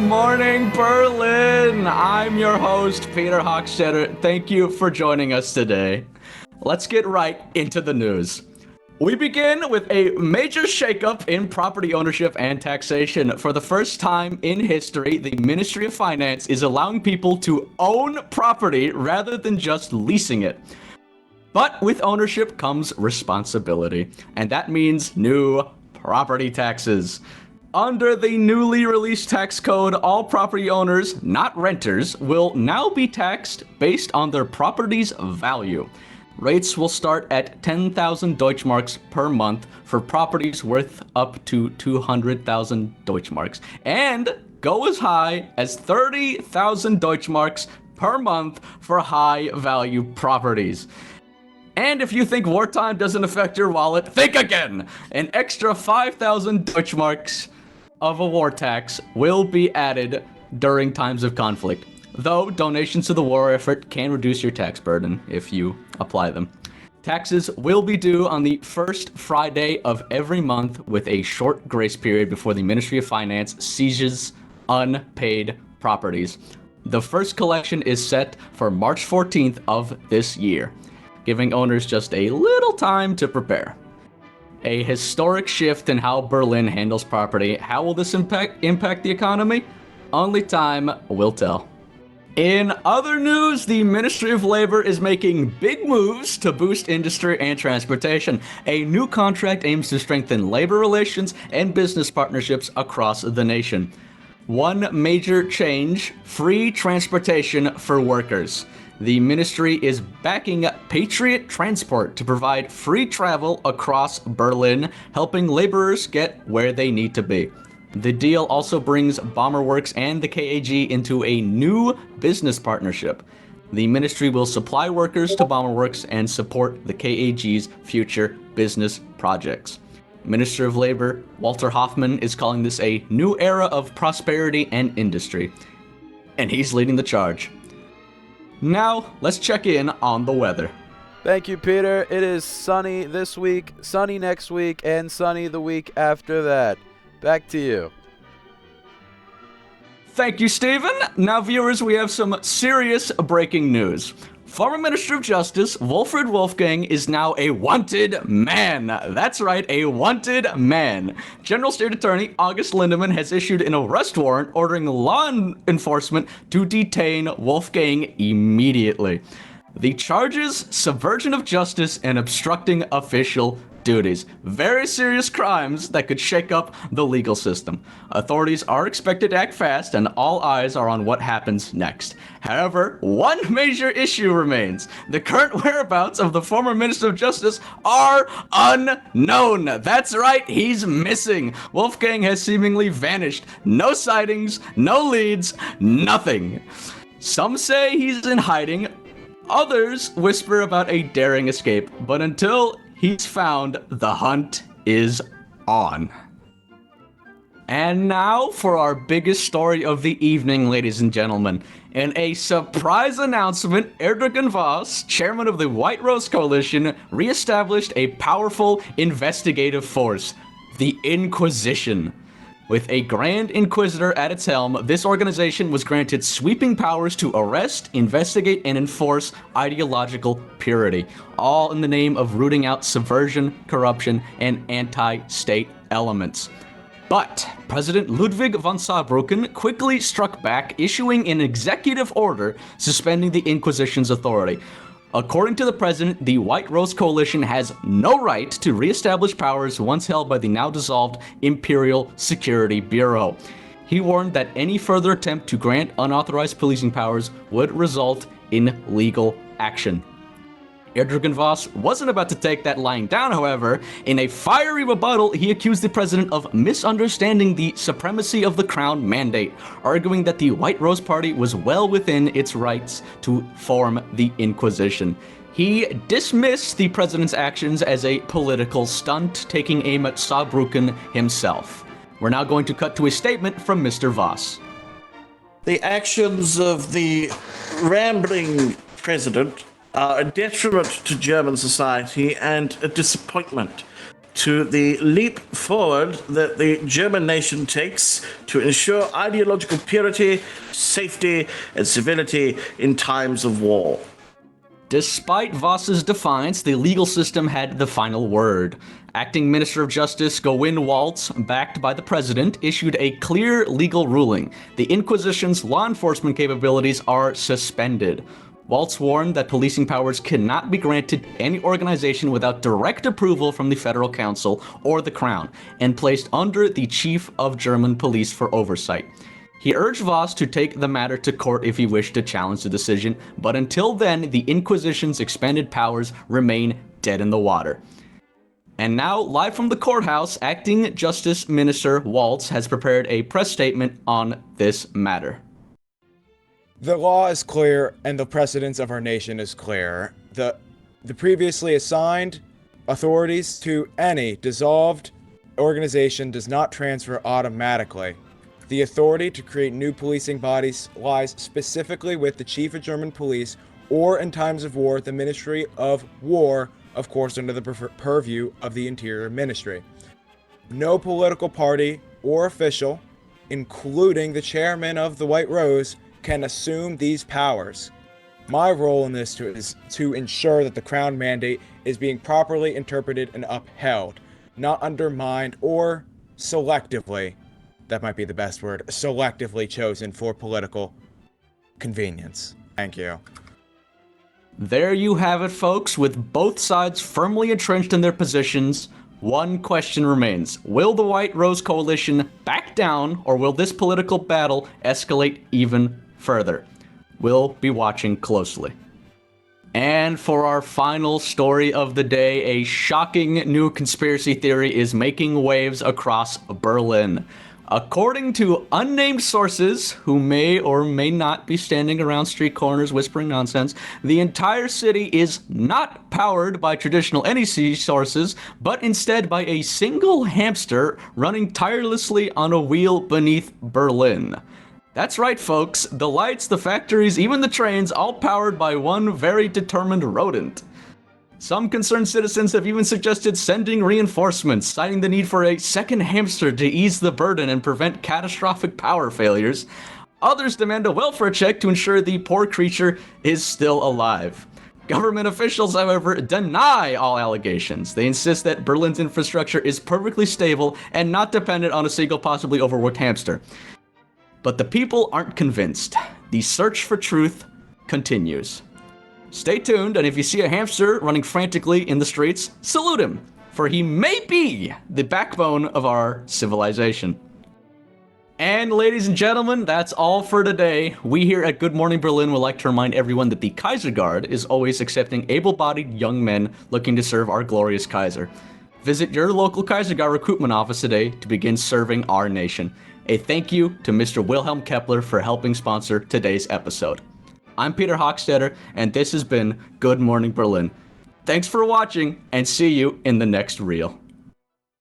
morning, Berlin! I'm your host, Peter Hochstetter. Thank you for joining us today. Let's get right into the news. We begin with a major shakeup in property ownership and taxation. For the first time in history, the Ministry of Finance is allowing people to own property rather than just leasing it. But with ownership comes responsibility, and that means new property taxes. Under the newly released tax code, all property owners, not renters, will now be taxed based on their property's value. Rates will start at 10,000 Deutschmarks per month for properties worth up to 200,000 Deutschmarks, and go as high as 30,000 Deutschmarks per month for high-value properties. And if you think wartime doesn't affect your wallet, think again! An extra 5,000 Deutschmarks of a war tax will be added during times of conflict, though donations to the war effort can reduce your tax burden if you apply them. Taxes will be due on the first Friday of every month with a short grace period before the Ministry of Finance seizes unpaid properties. The first collection is set for March 14th of this year, giving owners just a little time to prepare. A historic shift in how Berlin handles property. How will this impact the economy? Only time will tell. In other news, the Ministry of Labor is making big moves to boost industry and transportation. A new contract aims to strengthen labor relations and business partnerships across the nation. One major change: free transportation for workers. The ministry is backing Patriot Transport to provide free travel across Berlin, helping laborers get where they need to be. The deal also brings Bommerworks and the KAG into a new business partnership. The ministry will supply workers to Bommerworks and support the KAG's future business projects. Minister of Labor Walter Hoffmann is calling this a new era of prosperity and industry, and he's leading the charge. Now, let's check in on the weather. Thank you, Peter. It is sunny this week, sunny next week, and sunny the week after that. Back to you. Thank you, Stephen. Now, viewers, we have some serious breaking news. Former Minister of Justice Wilfried Wolfgang is now a wanted man. That's right, a wanted man. General State Attorney August Lindemann has issued an arrest warrant ordering law enforcement to detain Wolfgang immediately. The charges: subversion of justice and obstructing official duties. Very serious crimes that could shake up the legal system. Authorities are expected to act fast, and all eyes are on what happens next. However, one major issue remains. The current whereabouts of the former Minister of Justice are unknown. That's right, he's missing. Wolfgang has seemingly vanished. No sightings, no leads, nothing. Some say he's in hiding. Others whisper about a daring escape, but until he's found, the hunt is on. And now for our biggest story of the evening, ladies and gentlemen. In a surprise announcement, Erdogan Voss, chairman of the White Rose Coalition, re-established a powerful investigative force, the Inquisition. With a Grand Inquisitor at its helm, this organization was granted sweeping powers to arrest, investigate, and enforce ideological purity, all in the name of rooting out subversion, corruption, and anti-state elements. But President Ludwig von Saarbrücken quickly struck back, issuing an executive order suspending the Inquisition's authority. According to the president, the White Rose Coalition has no right to re-establish powers once held by the now-dissolved Imperial Security Bureau. He warned that any further attempt to grant unauthorized policing powers would result in legal action. Erdogan Voss wasn't about to take that lying down, however. In a fiery rebuttal, he accused the president of misunderstanding the supremacy of the Crown mandate, arguing that the White Rose Party was well within its rights to form the Inquisition. He dismissed the president's actions as a political stunt, taking aim at Saarbrücken himself. We're now going to cut to a statement from Mr. Voss. The actions of the rambling president are a detriment to German society and a disappointment. to the leap forward that the German nation takes to ensure ideological purity, safety, and civility in times of war. Despite Voss's defiance, the legal system had the final word. Acting Minister of Justice Gowin Waltz, backed by the president, issued a clear legal ruling. The Inquisition's law enforcement capabilities are suspended. Waltz warned that policing powers cannot be granted to any organization without direct approval from the Federal Council or the Crown, and placed under the Chief of German Police for oversight. He urged Voss to take the matter to court if he wished to challenge the decision, but until then, the Inquisition's expanded powers remain dead in the water. And now, live from the courthouse, Acting Justice Minister Waltz has prepared a press statement on this matter. The law is clear, and the precedence of our nation is clear. The previously assigned authorities to any dissolved organization does not transfer automatically. The authority to create new policing bodies lies specifically with the Chief of German Police, or in times of war, the Ministry of War, of course under the purview of the Interior Ministry. No political party or official, including the chairman of the White Rose, can assume these powers. My role in this is to ensure that the Crown mandate is being properly interpreted and upheld, not undermined or selectively, that might be the best word, selectively chosen for political convenience. Thank you. There you have it, folks. With both sides firmly entrenched in their positions, one question remains. Will the White Rose Coalition back down, or will this political battle escalate even further? We'll be watching closely. And for our final story of the day, a shocking new conspiracy theory is making waves across Berlin. According to unnamed sources, who may or may not be standing around street corners whispering nonsense, the entire city is not powered by traditional NEC sources, but instead by a single hamster running tirelessly on a wheel beneath Berlin. That's right, folks. The lights, the factories, even the trains, all powered by one very determined rodent. Some concerned citizens have even suggested sending reinforcements, citing the need for a second hamster to ease the burden and prevent catastrophic power failures. Others demand a welfare check to ensure the poor creature is still alive. Government officials, however, deny all allegations. They insist that Berlin's infrastructure is perfectly stable and not dependent on a single possibly overworked hamster. But the people aren't convinced. The search for truth continues. Stay tuned, and if you see a hamster running frantically in the streets, salute him, for he may be the backbone of our civilization. And ladies and gentlemen, that's all for today. We here at Good Morning Berlin would like to remind everyone that the Kaiser Guard is always accepting able-bodied young men looking to serve our glorious Kaiser. Visit your local Kaiser Guard recruitment office today to begin serving our nation. A thank you to Mr. Wilhelm Kepler for helping sponsor today's episode. I'm Peter Hochstetter, and this has been Good Morning Berlin. Thanks for watching, and see you in the next reel.